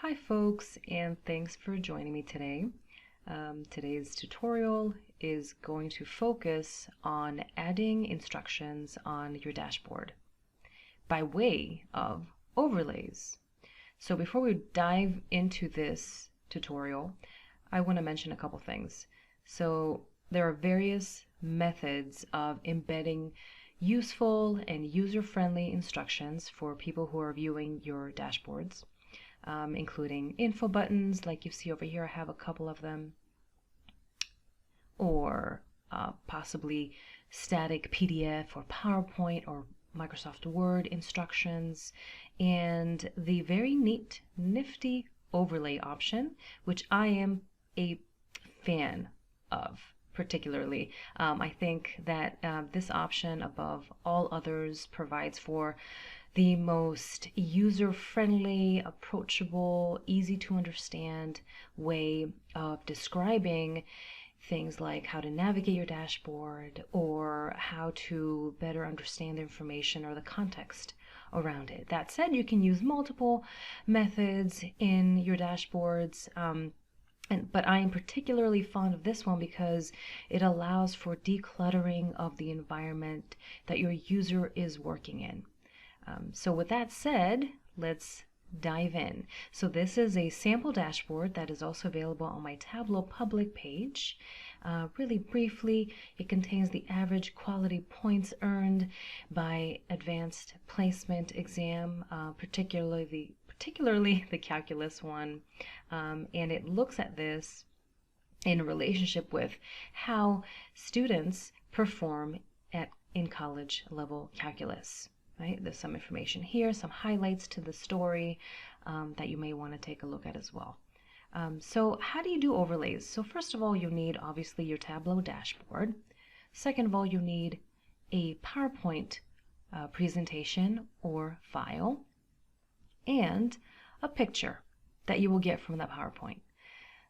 Hi folks, and thanks for joining me today. Today's tutorial is going to focus on adding instructions on your dashboard by way of overlays. So before we dive into this tutorial, I want to mention a couple things. So there are various methods of embedding useful and user-friendly instructions for people who are viewing your dashboards. Including info buttons like you see over here. I have a couple of them, or possibly static PDF or PowerPoint or Microsoft Word instructions, and the very neat, nifty overlay option, which I am a fan of. Particularly, I think that this option above all others provides for the most user-friendly, approachable, easy to understand way of describing things like how to navigate your dashboard or how to better understand the information or the context around it. That said, you can use multiple methods in your dashboards. But I am particularly fond of this one because it allows for decluttering of the environment that your user is working in. So with that said, let's dive in. So this is a sample dashboard that is also available on my Tableau public page. Really briefly, it contains the average quality points earned by advanced placement exam, particularly the calculus one, and it looks at this in relationship with how students perform in college level calculus. Right? There's some information here, some highlights to the story that you may want to take a look at as well. So how do you do overlays? So first of all, you need obviously your Tableau dashboard. Second of all, you need a PowerPoint presentation or file and a picture that you will get from that PowerPoint.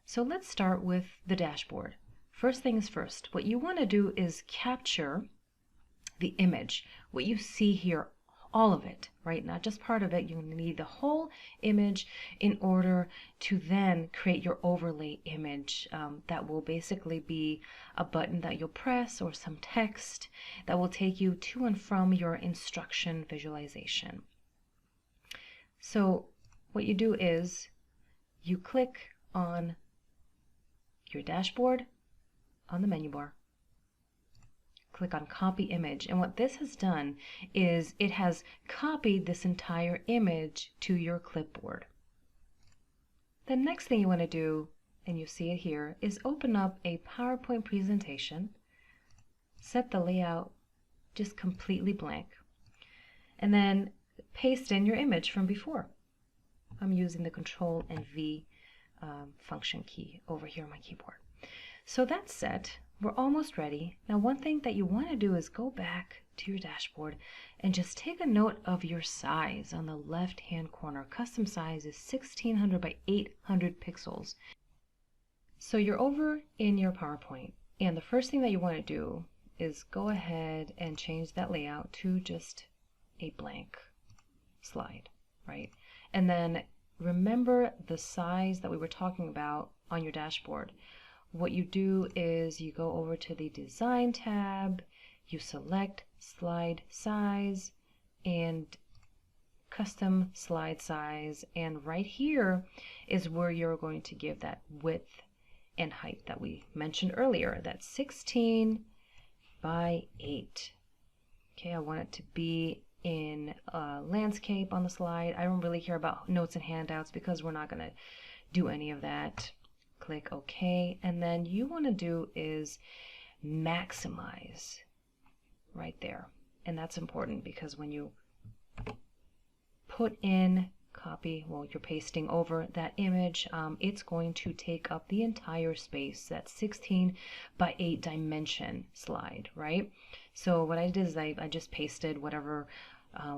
So let's start with the dashboard. First things first, what you want to do is capture the image, what you see here, all of it, right? Not just part of it. You need the whole image in order to then create your overlay image that will basically be a button that you'll press or some text that will take you to and from your instruction visualization. So what you do is you click on your dashboard on the menu bar. Click on copy image, and what this has done is it has copied this entire image to your clipboard. The next thing you want to do, and you see it here, is open up a PowerPoint presentation, set the layout just completely blank, and then paste in your image from before. I'm using the Control and V function key over here on my keyboard. So that's set. We're almost ready. Now one thing that you want to do is go back to your dashboard and just take a note of your size on the left hand corner. Custom size is 1600 by 800 pixels. So you're over in your PowerPoint, and the first thing that you want to do is go ahead and change that layout to just a blank slide, right? And then remember the size that we were talking about on your dashboard. What you do is you go over to the Design tab, you select Slide Size and Custom Slide Size, and right here is where you're going to give that width and height that we mentioned earlier. That's 16 by 8. Okay, I want it to be in landscape on the slide. I don't really care about notes and handouts because we're not going to do any of that. Click OK, and then you want to do is maximize right there. And that's important because when you put in copy, well, you're pasting over that image, it's going to take up the entire space, that 16 by 8 dimension slide, right? So what I did is I just pasted whatever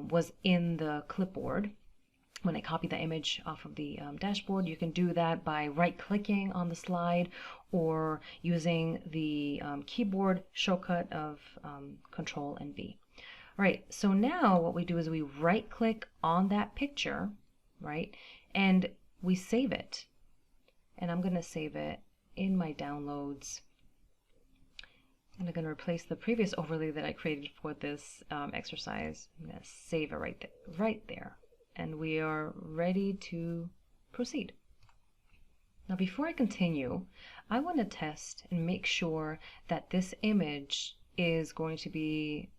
was in the clipboard. When I copy the image off of the dashboard, you can do that by right-clicking on the slide or using the keyboard shortcut of Control and V. All right, so now what we do is we right-click on that picture, right? And we save it. And I'm going to save it in my downloads. And I'm going to replace the previous overlay that I created for this exercise. I'm going to save it right there. And we are ready to proceed. Now before I continue, I want to test and make sure that this image is going to be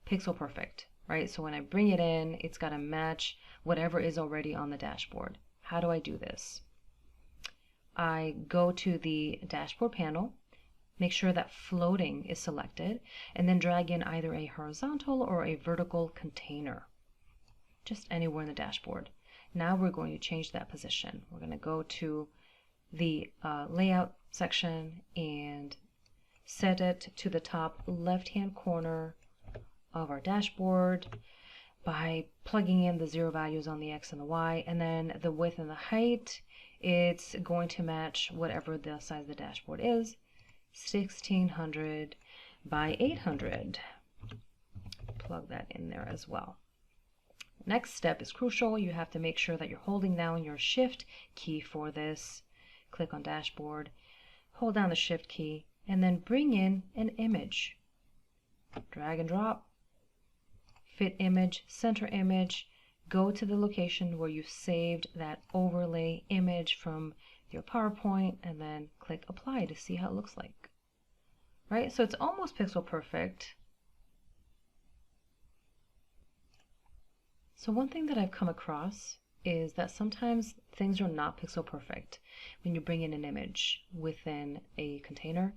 pixel perfect, right? So when I bring it in, it's got to match whatever is already on the dashboard. How do I do this? I go to the dashboard panel, make sure that floating is selected, and then drag in either a horizontal or a vertical container, just anywhere in the dashboard. Now we're going to change that position. We're going to go to the layout section and set it to the top left-hand corner of our dashboard by plugging in the 0 values on the X and the Y, and then the width and the height, it's going to match whatever the size of the dashboard is, 1600 by 800. Plug that in there as well. Next step is crucial. You have to make sure that you're holding down your Shift key for this. Click on dashboard, hold down the Shift key, and then bring in an image. Drag and drop, fit image, center image, go to the location where you saved that overlay image from your PowerPoint, and then click apply to see how it looks like. Right, so it's almost pixel perfect. So one thing that I've come across is that sometimes things are not pixel perfect when you bring in an image within a container.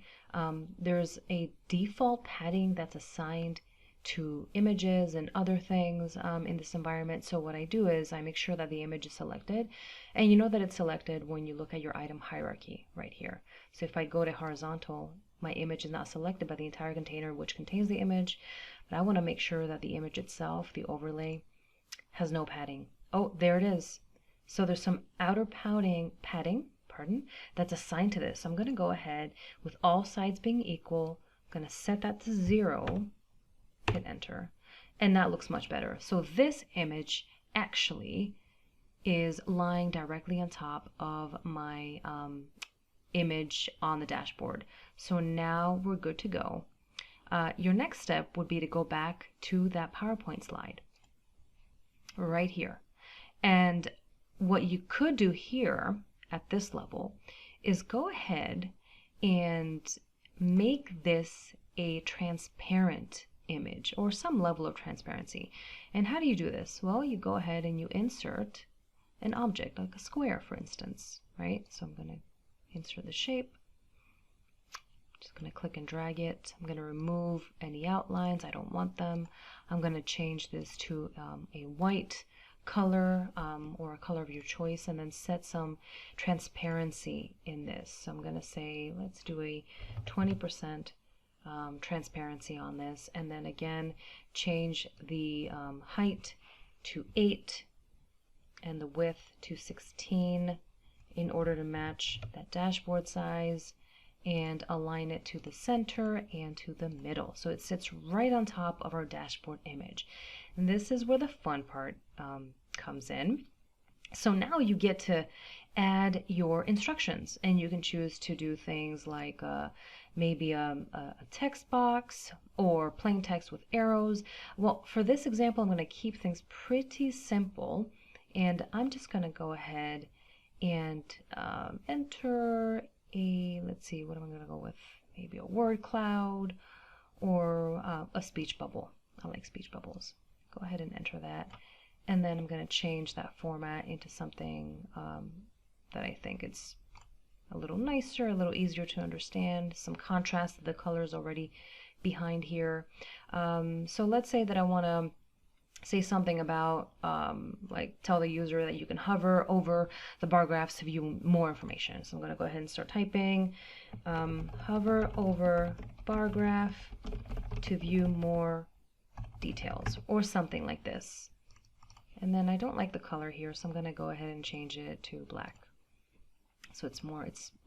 There's a default padding that's assigned to images and other things in this environment. So what I do is I make sure that the image is selected, and you know that it's selected when you look at your item hierarchy right here. So if I go to horizontal, my image is not selected by the entire container which contains the image, but I want to make sure that the image itself, the overlay, has no padding. Oh, there it is. So there's some outer padding, that's assigned to this. So I'm going to go ahead with all sides being equal. I'm going to set that to 0, hit enter, and that looks much better. So this image actually is lying directly on top of my image on the dashboard. So now we're good to go. Your next step would be to go back to that PowerPoint slide right here. And what you could do here at this level is go ahead and make this a transparent image or some level of transparency. And how do you do this? Well, you go ahead and you insert an object, like a square, for instance, right? So I'm going to insert the shape. Just going to click and drag it. I'm going to remove any outlines. I don't want them. I'm going to change this to a white color or a color of your choice, and then set some transparency in this. So I'm going to say let's do a 20% transparency on this, and then again change the height to 8 and the width to 16 in order to match that dashboard size, and align it to the center and to the middle so it sits right on top of our dashboard image. And this is where the fun part comes in. So now you get to add your instructions, and you can choose to do things like maybe a text box or plain text with arrows. Well, for this example, I'm going to keep things pretty simple, and I'm just going to go ahead and enter a, let's see, what am I going to go with? Maybe a word cloud or a speech bubble. I like speech bubbles. Go ahead and enter that. And then I'm going to change that format into something that I think it's a little nicer, a little easier to understand. Some contrast to the colors already behind here. So let's say that I want to say something about, like tell the user that you can hover over the bar graphs to view more information. So I'm going to go ahead and start typing, hover over bar graph to view more details, or something like this. And then I don't like the color here, so I'm going to go ahead and change it to black, so it's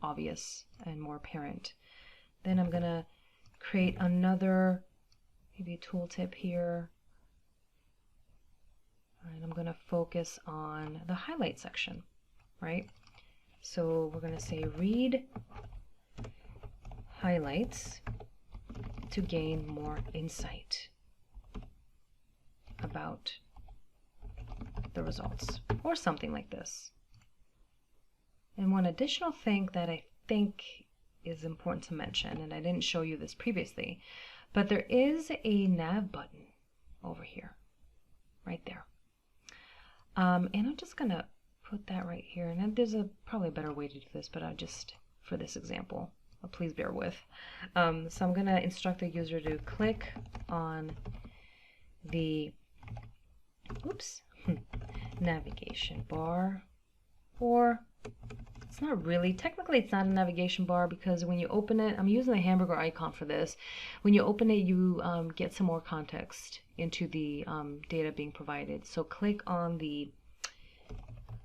obvious and more apparent. Then I'm going to create another, maybe a tooltip here. And I'm going to focus on the highlight section, right? So we're going to say read highlights to gain more insight about the results, or something like this. And one additional thing that I think is important to mention, and I didn't show you this previously, but there is a nav button over here, right there. And I'm just going to put that right here. And there's probably a better way to do this, but I just, for this example, please bear with. So I'm going to instruct the user to click on the navigation bar, or it's not really, technically it's not a navigation bar, because when you open it, I'm using the hamburger icon for this. When you open it, you get some more context into the data being provided. So click on the,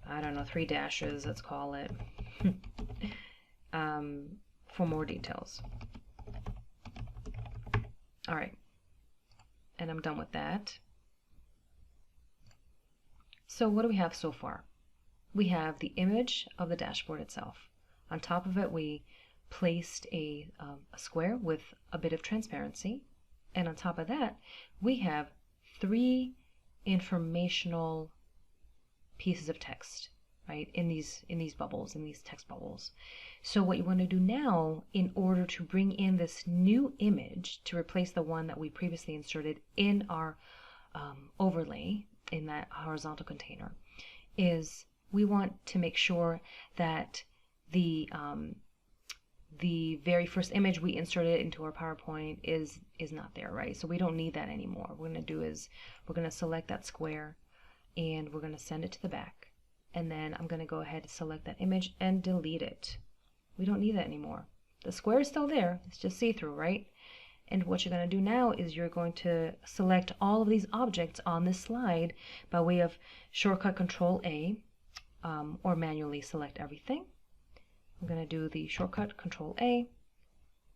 I don't know, 3 dashes, let's call it, for more details. All right, and I'm done with that. So what do we have so far? We have the image of the dashboard itself. On top of it, we placed a square with a bit of transparency. And on top of that, we have 3 informational pieces of text, right, in these bubbles, in these text bubbles. So what you want to do now, in order to bring in this new image to replace the one that we previously inserted in our overlay in that horizontal container, is we want to make sure that the very first image we inserted into our PowerPoint is not there, right? So we don't need that anymore. What we're going to do is we're going to select that square and we're going to send it to the back. And then I'm going to go ahead and select that image and delete it. We don't need that anymore. The square is still there. It's just see-through, right? And what you're going to do now is you're going to select all of these objects on this slide by way of shortcut Control A, or manually select everything. I'm going to do the shortcut Control A,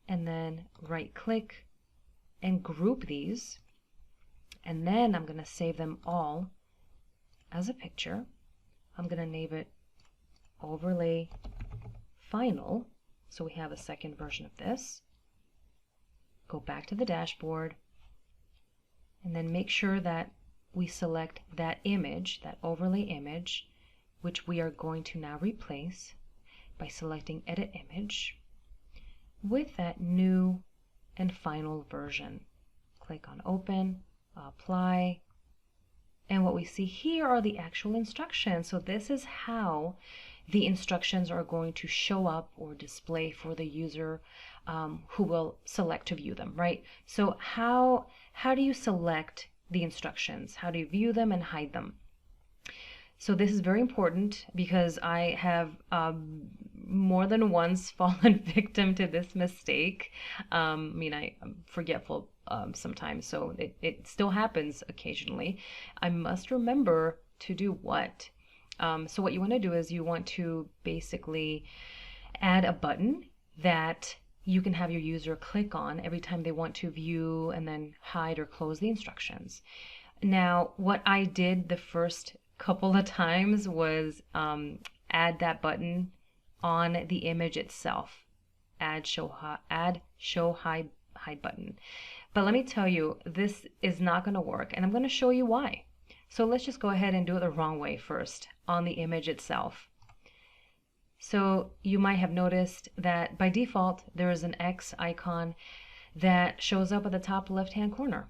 and then right click and group these, and then I'm going to save them all as a picture. I'm going to name it Overlay Final, so we have a second version of this. Go back to the dashboard, and then make sure that we select that image, that overlay image, which we are going to now replace by selecting Edit Image with that new and final version. Click on Open, Apply, and what we see here are the actual instructions. So this is how the instructions are going to show up or display for the user who will select to view them, right? So how do you select the instructions? How do you view them and hide them? So this is very important, because I have more than once fallen victim to this mistake. I mean, I'm forgetful sometimes, so it still happens occasionally. I must remember to do what? So what you want to do is you want to basically add a button that you can have your user click on every time they want to view and then hide or close the instructions. Now, what I did the first couple of times was add that button on the image itself. Add show hide button. But let me tell you, this is not going to work, and I'm going to show you why. So let's just go ahead and do it the wrong way first on the image itself. So you might have noticed that by default there is an X icon that shows up at the top left-hand corner.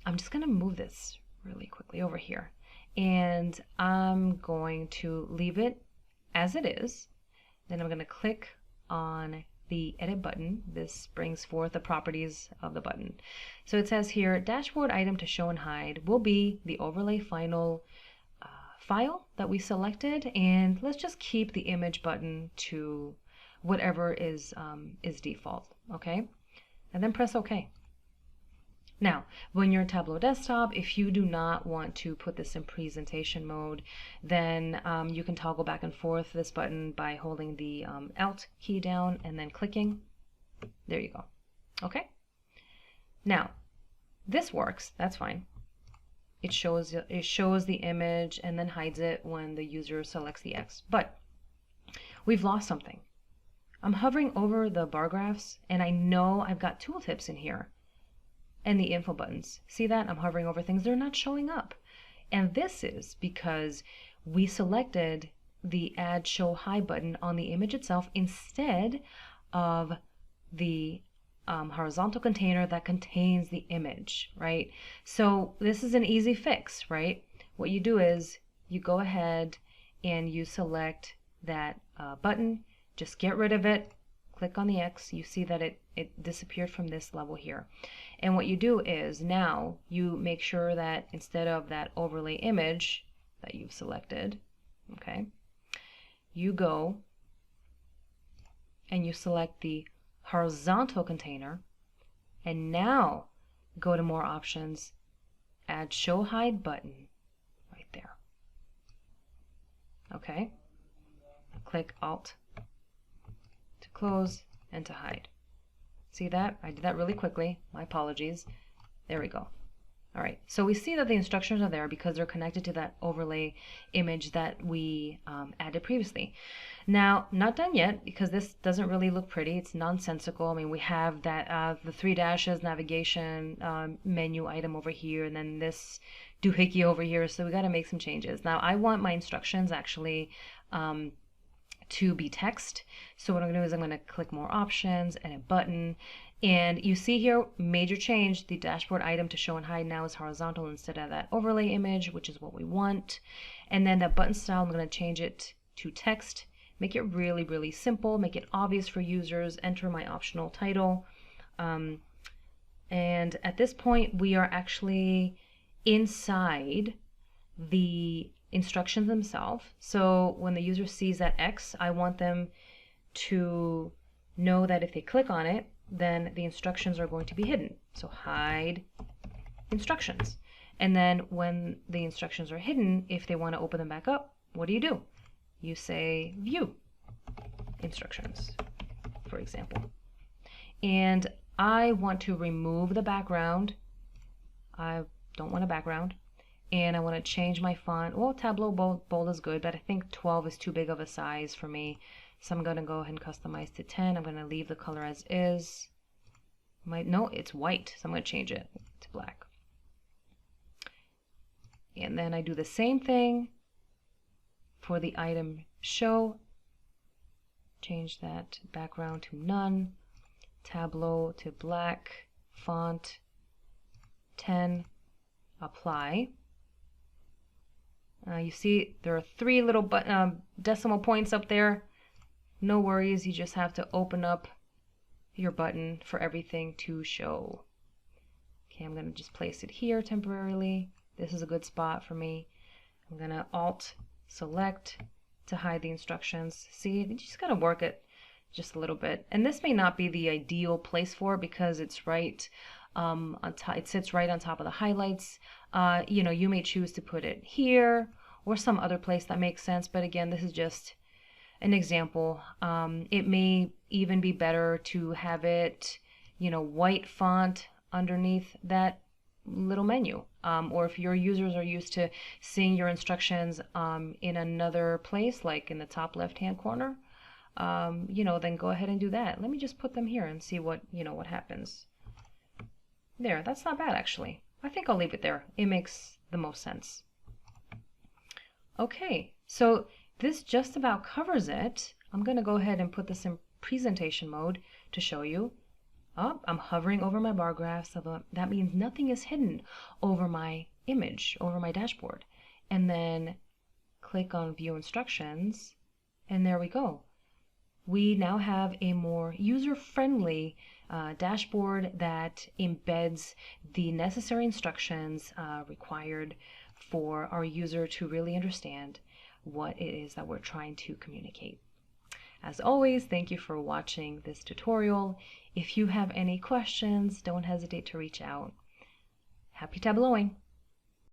I'm just going to move this really quickly over here, and I'm going to leave it as it is. Then I'm going to click on the edit button. This brings forth the properties of the button. So it says here, dashboard item to show and hide will be the overlay final file that we selected, and let's just keep the image button to whatever is default, okay? And then press OK. Now, when you're in Tableau Desktop, if you do not want to put this in presentation mode, then you can toggle back and forth this button by holding the Alt key down and then clicking. There you go. Okay? Now, this works. That's fine. it shows the image and then hides it when the user selects the X. But we've lost something. I'm hovering over the bar graphs and I know I've got tooltips in here and the info buttons. See that? I'm hovering over things. They're not showing up. And this is because we selected the Add Show Hide button on the image itself instead of the horizontal container that contains the image, right? So this is an easy fix, right? What you do is you go ahead and you select that button, just get rid of it, click on the X, you see that it disappeared from this level here. And what you do is now you make sure that instead of that overlay image that you've selected, okay, you go and you select the horizontal container, and now go to more options, add show hide button right there. Okay, click Alt to close and to hide. See that? I did that really quickly. My apologies. There we go. All right, so we see that the instructions are there because they're connected to that overlay image that we added previously. Now, not done yet because this doesn't really look pretty. It's nonsensical. I mean, we have that the 3 dashes navigation menu item over here, and then this doohickey over here. So we got to make some changes. Now, I want my instructions actually to be text. So what I'm going to do is I'm going to click more options and a button. And you see here, major change, the dashboard item to show and hide now is horizontal instead of that overlay image, which is what we want. And then that button style, I'm going to change it to text, make it really, really simple, make it obvious for users, enter my optional title. And at this point, we are actually inside the instructions themselves. So when the user sees that X, I want them to know that if they click on it, then the instructions are going to be hidden. So hide instructions. And then when the instructions are hidden, if they want to open them back up, what do? You say view instructions, for example. And I want to remove the background. I don't want a background. And I want to change my font. Well, Tableau bold is good, but I think 12 is too big of a size for me. So I'm going to go ahead and customize to 10. I'm going to leave the color as is. No, it's white, so I'm going to change it to black. And then I do the same thing for the item show. Change that background to none. Tableau to black. Font 10. Apply. You see there are 3 little decimal points up there. No worries, you just have to open up your button for everything to show. Okay, I'm going to just place it here temporarily. This is a good spot for me. I'm going to Alt select to hide the instructions. See, you just got to work it just a little bit. And this may not be the ideal place for it because it's right on top. It sits right on top of the highlights. You know, you may choose to put it here or some other place that makes sense. But again, this is just an example. It may even be better to have it, you know, white font underneath that little menu. Or if your users are used to seeing your instructions in another place, like in the top left-hand corner, you know, then go ahead and do that. Let me just put them here and see what, you know, what happens. There, that's not bad actually. I think I'll leave it there. It makes the most sense. Okay, so this just about covers it. I'm going to go ahead and put this in presentation mode to show you. Oh, I'm hovering over my bar graph, so that means nothing is hidden over my image, over my dashboard. And then click on View Instructions, and there we go. We now have a more user-friendly dashboard that embeds the necessary instructions required for our user to really understand what it is that we're trying to communicate. As always, thank you for watching this tutorial. If you have any questions, don't hesitate to reach out. Happy tableauing!